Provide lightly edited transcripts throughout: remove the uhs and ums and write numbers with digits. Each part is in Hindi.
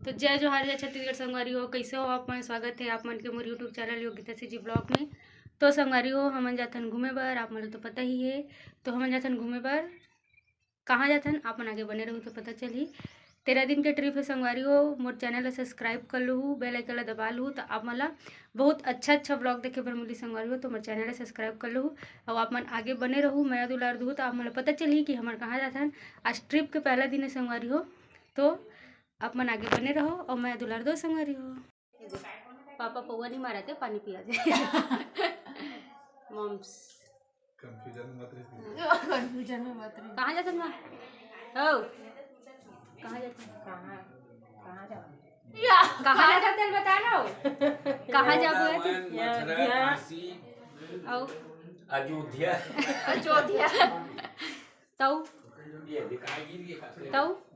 तो जय जोहार जय छत्तीसगढ़ संगवारी हो, कैसे हो आप मन? स्वागत है आप मन के मोर यूट्यूब चैनल योगिता से जी ब्लॉग में। तो संगवारी हो हमन जाथन घूमे बर, आप मन तो पता ही है। तो हमन जाथन घूमे बर, कहाँ जाथन आप मन आगे बने रहूँ तो पता चली। 13 दिन के ट्रिप है संगवारी हो। मोर चैनल ला सब्सक्राइब कर लूँ, बेल आइकन ला दबा लूँ तो आप मन ला बहुत अच्छा ब्लॉग देखे बर मिली संगवारी हो। तो मोर चैनल ला सब्सक्राइब कर लूँ और आप मन आगे बने रहूँ, मैं दुलार दूँ तो आप मन पता चली कि हमन कहाँ जाथन। आज ट्रिप के पहला दिन है संगवारी हो, तो आप मन आगे बने रहो और मैं दुलार दो संगवारी हो। पापा पौवा नहीं मारा थे, पानी पिया थे। मॉम्स कंफ्यूजन में मत रही। कहाँ जाते माँ? ओ कहाँ जाते? कहाँ जाते बता रहा हूँ। कहाँ जाबो अयोध्या तो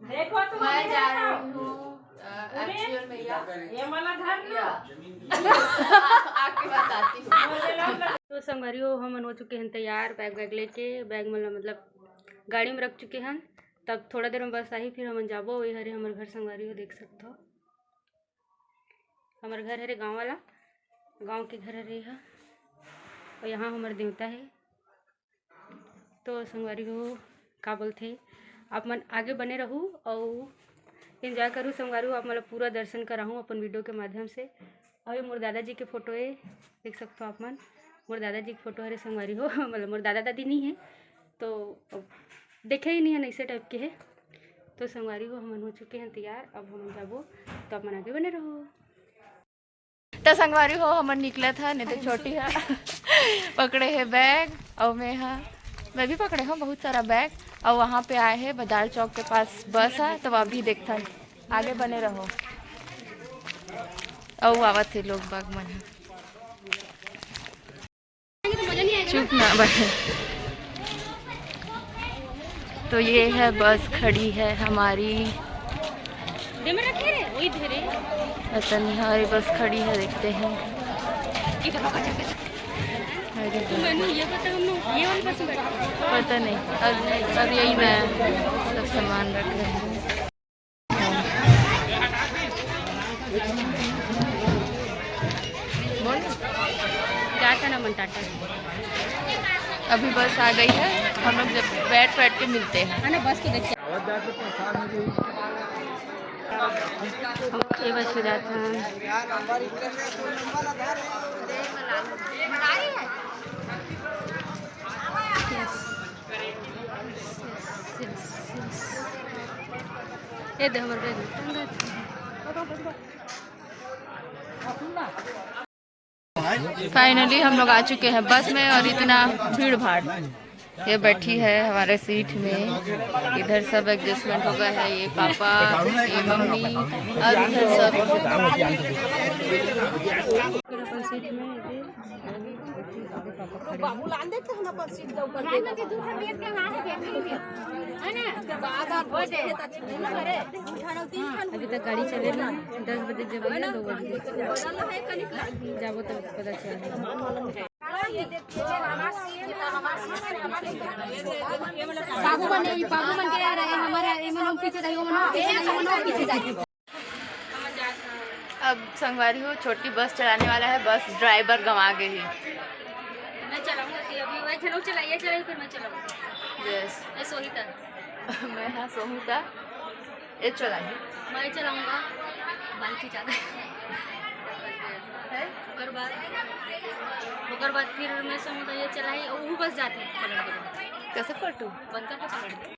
देखो तो मैं जा रही हूँ एक्चुअल में ये वाला घर ना आके बताती हूँ। तो संगवारी हो हम हो चुके हैं तैयार, बैग लेके। बैग मतलब गाड़ी में रख चुके हैं। तब थोड़ा देर में बस आई, फिर हम जाबो वही हरे हमारे घर संगवारी हो। देख सकते हो हमारे घर हरे गाँव वाला, गांव के घर हरे है और यहाँ हमारे देवता है। तो संगवारी हो का बोलते आप मन आगे बने रहूँ और एंजॉय करूँ संगवारी हो। आप मतलब पूरा दर्शन कराऊँ अपन वीडियो के माध्यम से। और ये मोर दादाजी के फोटो है, देख सकते हो आप मन। मोर दादाजी की फोटो है संगवारी हो। मतलब मोर दादा दादी नहीं है तो देखे ही नहीं है, ऐसे टाइप के है। तो संगवारी हो हम हो चुके हैं तैयार, अब हम जाबो तो आप मन आगे बने रहो। तो संगवारी हो हमन निकला था, नहीं तो छोटी है पकड़े है बैग और मैं भी पकड़े हूँ बहुत सारा बैग। और वहाँ पे आए हैं बाजार चौक के पास बस है, तो वहाँ भी देखता है। आगे बने रहो और आवत से लोग बाग मन चुप ना बैठे। तो ये है बस खड़ी है हमारी, पता नहीं हमारी बस खड़ी है, देखते हैं। पता नहीं अब यही मैं सब सामान रख रहे हैं। बोल टाटा ना मन टाटा। अभी बस आ गई है, हम लोग जब बैठ के मिलते हैं। है ना बस को देख के बस हो जाता है। ये दे हमर बैग। फाइनली हम लोग आ चुके हैं बस में और इतना भीड़ भाड़। ये बैठी है हमारे सीट में, इधर सब एडजस्टमेंट हो गया है। ये पापा, ये मम्मी और इधर सब। सीट में अभी तक गाड़ी चले ना, 10 बजे जब 2 बजे जाबो तब पता चलेगा। अब संगवारी हो छोटी बस चलाने वाला है, बस ड्राइवर गंवा गए ही। मैं चलाऊंगा कि अभी मैं चलाइए फिर मैं चलाऊंगा। यस मैं सोहिता मैं हाँ सोहिता ये चलाइए। मैं चलाऊंगा बाल खिंचा है। ओकर बाद फिर मैं सोहिता ये चलाई और वो बस जाते हैं पलट के। कैसे पलटू बंद करके पलट